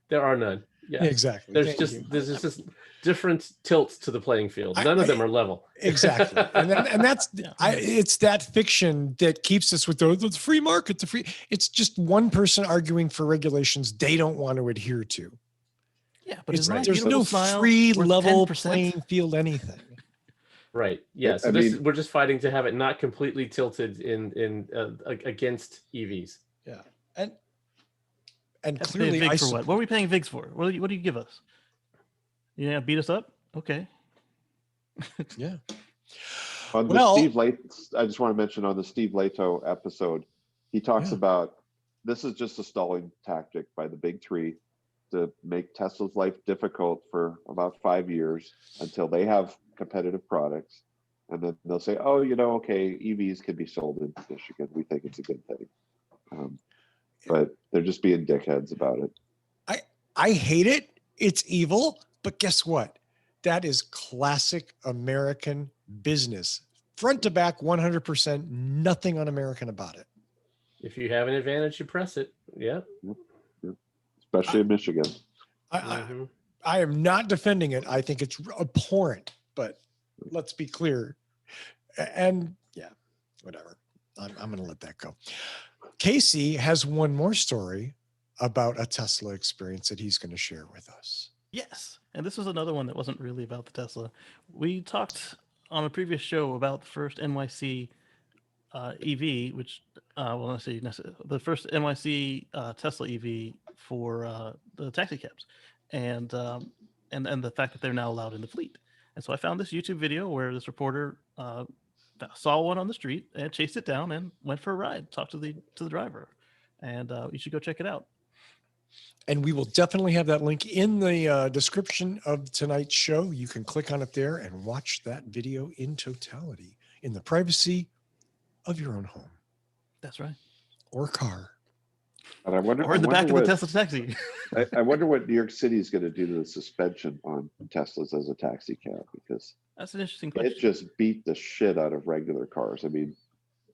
There are none. Yeah, Exactly. there's Thank just you. just different tilts to the playing field. None of them are level. Exactly. And that's it's that fiction that keeps us with the free market, the free. It's just one person arguing for regulations they don't want to adhere to. Yeah, but It's, is my there's beautiful no smile free worth level 10%? playing field anything. Right. Yeah. So I mean- we're just fighting to have it not completely tilted in against EVs. Yeah. And Have to pay clearly VIGs I for what? What are we paying VIGs for? What do you give us? Yeah, beat us up? Okay. yeah. On the Well- Steve Late, I just want to mention on the Steve Leto episode, he talks Yeah. about this is just a stalling tactic by the big three to make Tesla's life difficult for about 5 years until they have competitive products. And then they'll say, oh, okay, EVs can be sold in Michigan. We think it's a good thing. But they're just being dickheads about it. I hate it. It's evil. But guess what? That is classic American business. Front to back, 100%, nothing un-American about it. If you have an advantage, you press it. Yeah. Especially in Michigan. Mhm. I am not defending it. I think it's abhorrent, but let's be clear. And yeah, whatever. I'm going to let that go. Kacey has one more story about a Tesla experience that he's going to share with us. Yes. And this was another one that wasn't really about the Tesla. We talked on a previous show about the first NYC EV, which, let's see, the first NYC Tesla EV for the taxi cabs, and the fact that they're now allowed in the fleet. And so I found this YouTube video where this reporter saw one on the street and chased it down and went for a ride, talked to the driver, and you should go check it out. And we will definitely have that link in the description of tonight's show. You can click on it there and watch that video in totality in the privacy of your own home That's right. or car. And I wonder, Or in the back of the Tesla taxi. I wonder what New York City is going to do to the suspension on Teslas as a taxi cab, because That's an interesting question. it just beat the shit out of regular cars. I mean,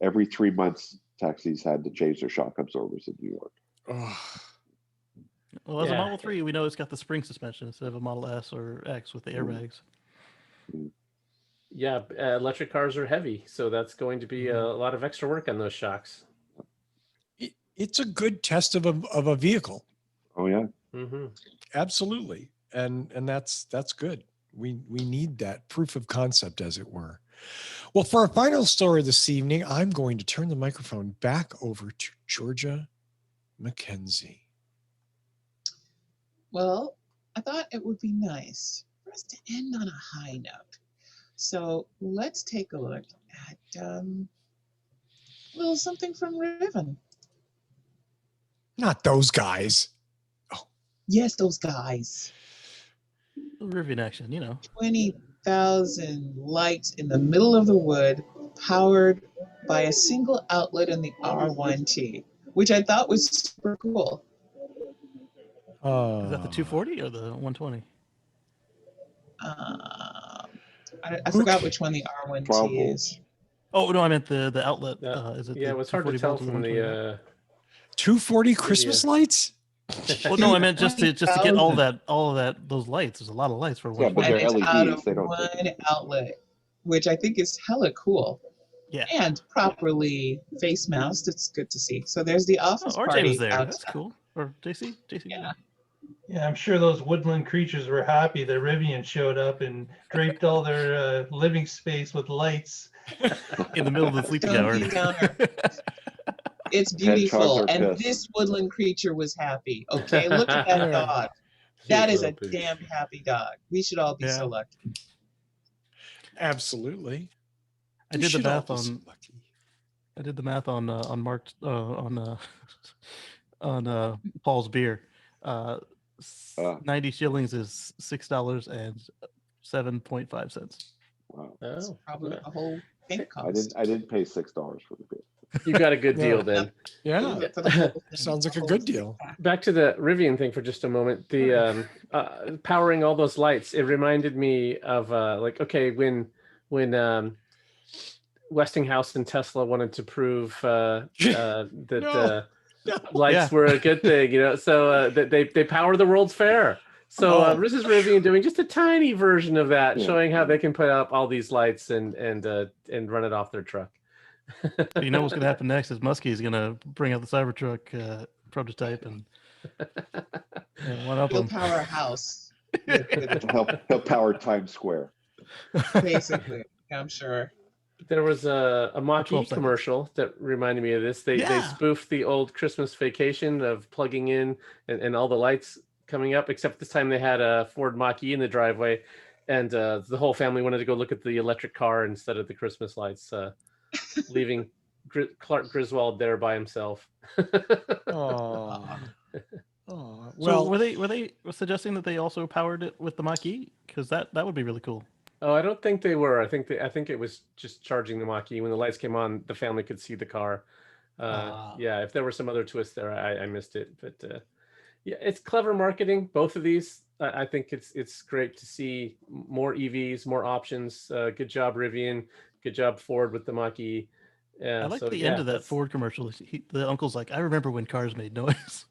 every 3 months, taxis had to change their shock absorbers in New York. Oh, Well, as a Yeah. Model 3, we know it's got the spring suspension instead of a Model S or X with the airbags. Yeah. Electric cars are heavy, so that's going to be a lot of extra work on those shocks. it's a good test of a vehicle. Oh yeah. Mm-hmm. Absolutely. And that's good. We need that proof of concept, as it were. Well, for our final story this evening, I'm going to turn the microphone back over to Georgia McKenzie. Well, I thought it would be nice for us to end on a high note. So let's take a look at little something from Rivian. Not those guys. Yes, those guys. Rivian Action, you know. 20,000 lights in the middle of the wood, powered by a single outlet in the R1T, which I thought was super cool. Is that the 240 or the 120? I forgot which one the 12 R1T volts. is. Oh no, I meant the outlet. Is it Yeah, the it was hard to 240 tell volts or the from 120? the. 240 Christmas lights? Well, no, I meant just to get 20,000. all of that those lights. There's a lot of lights for Yeah, but 120. they're And it's out LEDs. of They don't. one outlet, which I think is hella cool. Yeah. And properly face mounted. It's good to see. So there's the Oh, office RJ party was there. outside. That's cool. Or JC? JC? Yeah. Yeah, I'm sure those woodland creatures were happy that Rivian showed up and draped all their living space with lights. In the middle of the sleepy Don't hour. be downer. It's Hedgehogs beautiful. are And pissed. this woodland creature was happy. Okay, look at that dog. That is a damn happy dog. We should all be so Yeah. lucky. Absolutely. I We did the should all math be so on lucky. I did the math on Mark on Paul's beer. 90 shillings is $6.07.5. Wow. That's Oh, probably wow. what the whole thing I cost. didn't pay $6 for the beer. You got a good Yeah. deal then. Yeah. For the whole thing. Sounds like a The whole good thing. deal. Back to the Rivian thing for just a moment. The powering all those lights. It reminded me of when Westinghouse and Tesla wanted to prove that No. lights Yeah. were a good thing. So that they power the World's Fair. So Oh. this is Rivian doing just a tiny version of that, Yeah. showing how they can put up all these lights and run it off their truck. You know what's going to happen next is Muskie is going to bring out the Cybertruck prototype and one up He'll them. power a house. He'll power Times Square. Basically, I'm sure. There was a 12 Mach-E seconds. commercial that reminded me of this. They Yeah. spoofed the old Christmas Vacation of plugging in and all the lights coming up, except this time they had a Ford Mach-E in the driveway, and the whole family wanted to go look at the electric car instead of the Christmas lights, leaving Clark Griswold there by himself. Oh. Oh. So Well, were they suggesting that they also powered it with the Mach-E? Because that would be really cool. Oh, I don't think they were. I think it was just charging the Mach-E. When the lights came on, the family could see the car. Yeah, if there were some other twists there, I missed it. But yeah, it's clever marketing. Both of these, I think it's great to see more EVs, more options. Good job, Rivian. Good job, Ford, with the Mach-E. I like the end of that Ford commercial. The uncle's like, I remember when cars made noise.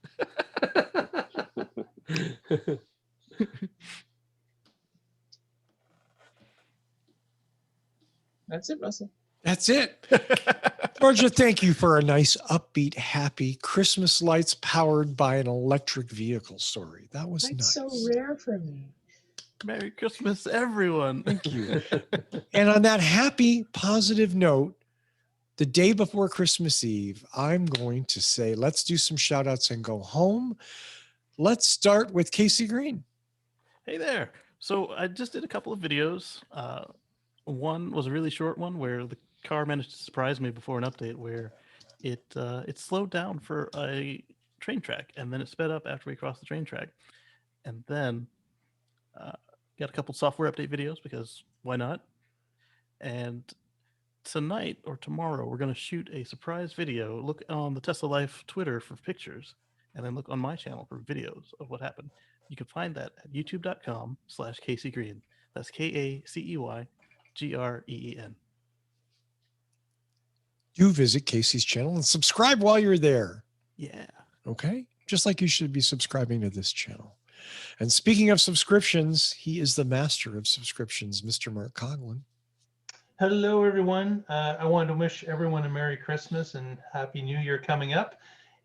That's it, Russell. that's it. Georgia, thank you for a nice, upbeat, happy Christmas lights powered by an electric vehicle story. That was That's nice. so rare for me. Merry Christmas, everyone. Thank you. And on that happy, positive note, the day before Christmas Eve, I'm going to say, let's do some shout outs and go home. Let's start with Kacey Green. Hey there. So I just did a couple of videos. One was a really short one where the car managed to surprise me before an update where it slowed down for a train track and then it sped up after we crossed the train track. And then got a couple software update videos because why not? And tonight or tomorrow, we're going to shoot a surprise video. Look on the Tesla Life Twitter for pictures and then look on my channel for videos of what happened. You can find that at youtube.com/Kacey Green. That's KACEYGREEN. Do visit Kacey's channel and subscribe while you're there. Yeah. Okay. Just like you should be subscribing to this channel. And speaking of subscriptions, he is the master of subscriptions, Mr. Mark Coughlin. Hello, everyone. I wanted to wish everyone a Merry Christmas and Happy New Year coming up.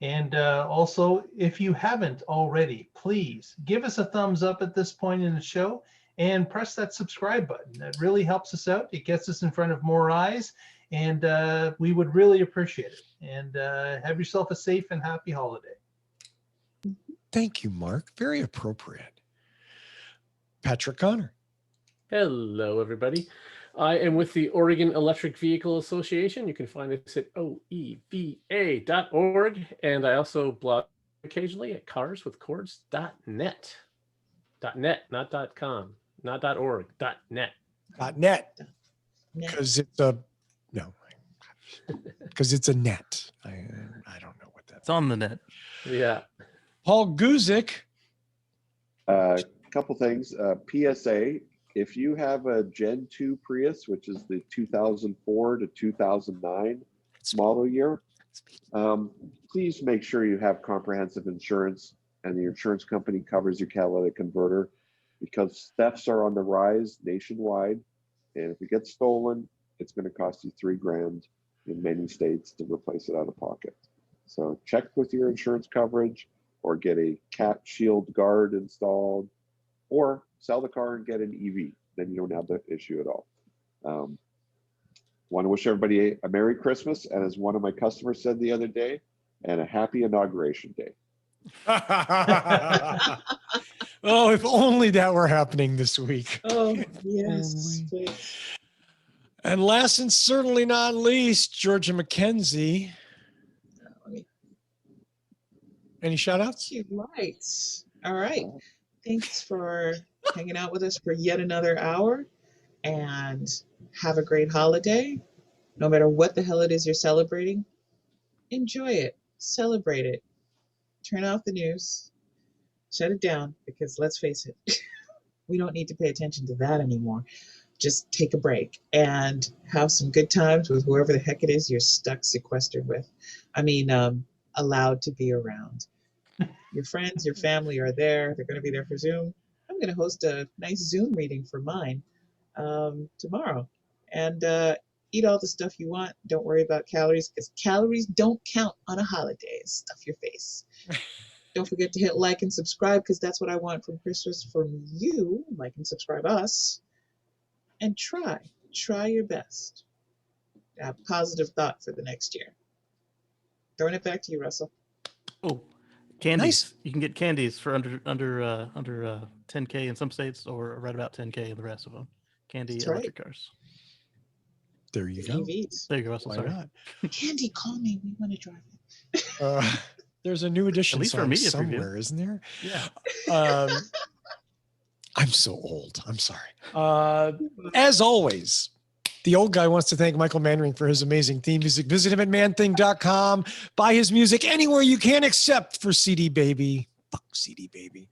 And also, if you haven't already, please give us a thumbs up at this point in the show and press that subscribe button. That really helps us out. It gets us in front of more eyes, and we would really appreciate it. And have yourself a safe and happy holiday. Thank you, Mark. Very appropriate. Patrick Connor. Hello, everybody. I am with the Oregon Electric Vehicle Association. You can find us at oeva.org. And I also blog occasionally at carswithcords.net. .net, not .com, not .org, .net. .net, because it's a no, because it's a net. I don't know what It's on the net. Yeah. Paul Guzik. Couple things. PSA: if you have a Gen 2 Prius, which is the 2004 to 2009 model year, please make sure you have comprehensive insurance and the insurance company covers your catalytic converter, because thefts are on the rise nationwide. And if it gets stolen, it's going to cost you $3,000 in many states to replace it out of pocket. So check with your insurance coverage, or get a cat shield guard installed, or sell the car and get an EV. Then you don't have the issue at all. Want to wish everybody a Merry Christmas, and as one of my customers said the other day, and a happy inauguration day. Oh, if only that were happening this week. Oh, yes. Only. Please. And last and certainly not least, Georgia McKenzie. Let me Any shout outs? you right. All right. Thanks for hanging out with us for yet another hour, and have a great holiday. No matter what the hell it is you're celebrating, enjoy it, celebrate it. Turn off the news, shut it down, because let's face it, we don't need to pay attention to that anymore. Just take a break and have some good times with whoever the heck it is you're stuck sequestered with. I mean, allowed to be around. Your friends, your family are there. They're going to be there for Zoom. I'm going to host a nice Zoom reading for mine tomorrow. And eat all the stuff you want. Don't worry about calories, because calories don't count on a holiday. Stuff your face. Don't forget to hit like and subscribe, because that's what I want from Christmas from you. Like and subscribe us. And try your best. Have positive thought for the next year. Throwing it back to you, Russell. Oh, candies. Nice. You can get candies for under 10K in some states, or right about 10K in the rest of them. Candy That's right. electric cars. There you The go. EVs. There you go, Russell. Why Sorry. not? Candy, call me. We want to drive it. There's a new edition least for a song media preview. somewhere, isn't there? Yeah. I'm so old. I'm sorry. As always, the old guy wants to thank Michael Mannering for his amazing theme music. Visit him at manthing.com. Buy his music anywhere you can, except for CD Baby. Fuck CD Baby.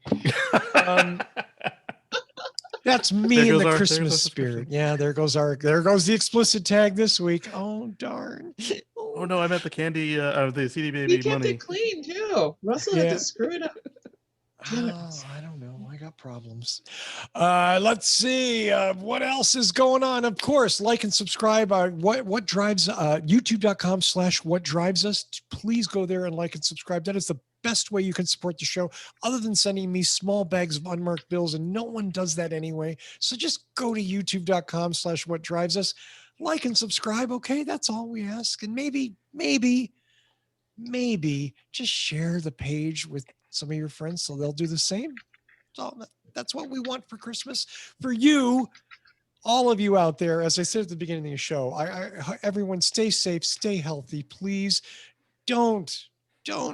That's me There in goes the our- Christmas spirit. Yeah, there goes the explicit tag this week. Oh, darn. Oh no, I meant the candy, the CD He Baby kept money. it clean, too. Russell had Yeah. to screw it up. Damn it. Oh, I don't know. I got problems. Let's see. What else is going on? Of course, like and subscribe. What drives youtube.com/what drives us. Please go there and like and subscribe. That is the best way you can support the show, other than sending me small bags of unmarked bills, and no one does that anyway. So just go to youtube.com/what drives us. Like and subscribe. Okay, that's all we ask. And maybe just share the page with some of your friends so they'll do the same. So that's what we want for Christmas. For you, all of you out there, as I said at the beginning of the show, everyone stay safe, stay healthy. Please don't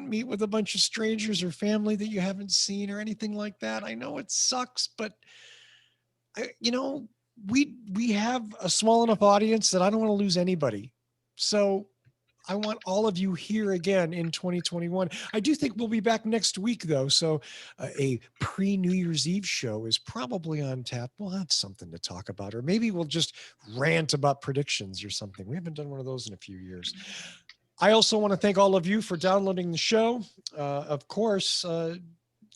meet with a bunch of strangers or family that you haven't seen or anything like that. I know it sucks, but we have a small enough audience that I don't want to lose anybody. So I want all of you here again in 2021. I do think we'll be back next week, though. So a pre-New Year's Eve show is probably on tap. We'll have something to talk about, or maybe we'll just rant about predictions or something. We haven't done one of those in a few years. I also want to thank all of you for downloading the show. Of course,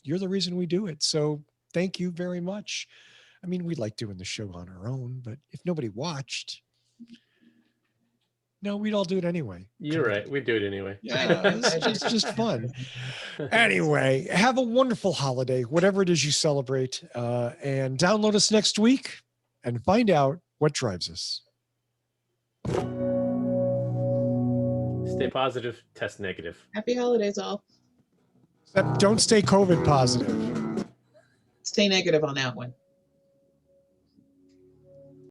you're the reason we do it. So thank you very much. I mean, we like doing the show on our own, but if nobody watched, no, we'd all do it anyway. You're right. We do it anyway. Yeah, it's just fun. Anyway, have a wonderful holiday, whatever it is you celebrate, and download us next week and find out what drives us. Stay positive, test negative. Happy holidays, all. Except don't stay COVID positive. Stay negative on that one.